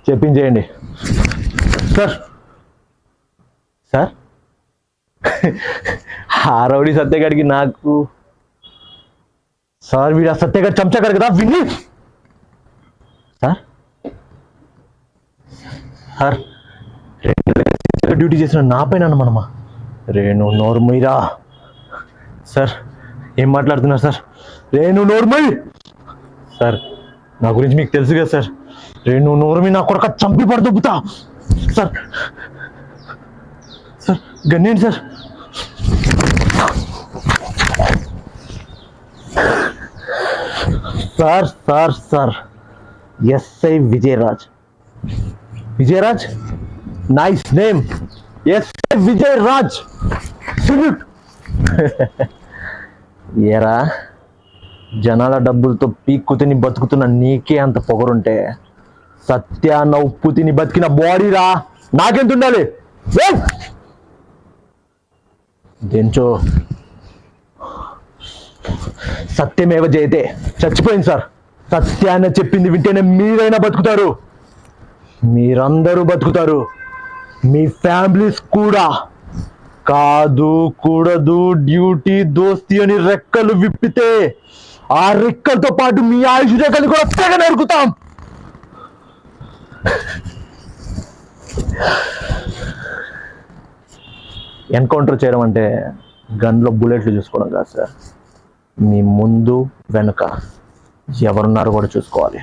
చెప్పించేయండి sir. Sir ఆ rowdy సత్యగాడికి నాకు sir వీడు ఆ సత్యగాడు చంచాగాడు కదా విని సార్. సార్ డ్యూటీ చేసిన నా పైన మనమా రేణు నోర్మయ్యరా. సార్ ఏం మాట్లాడుతున్నారు సార్? రేణు నోర్మయ్ సార్, నా గురించి మీకు తెలుసు కదా సార్. రేణు నోర్మి నా కొరక చంపి పడదొబ్బుతా సార్. సార్ గన్నేంటి sir? Sir sir sir SI Vijayaraj. Vijayaraj nice name. SI Vijayaraj. ఏరా జనాల డబ్బులతో పీక్కు తిని బతుకుతున్న నీకే అంత పొగరుంటే సత్యాన్న ఉప్పు తిని బతికిన బాడీరా నాకెంత ఉండాలి? దెంచో సత్యమేవ జయతే చచ్చిపోయింది సార్. సత్యాన్న చెప్పింది వింటేనే మీరైనా బతుకుతారు, మీరందరూ బతుకుతారు, మీ ఫ్యామిలీస్ కూడా. కాదు కూడదు డ్యూటీ దోస్తి అని రెక్కలు విప్పితే ఆ రెక్కలతో పాటు మీ ఆయుష్ రెక్కలు కూడా తెగ నరుకుతాం. ఎన్కౌంటర్ చేయడం అంటే గన్లో బుల్లెట్లు చూసుకోవడం కాదు సార్. మీ ముందు వెనుక ఎవరున్నారో కూడా చూసుకోవాలి.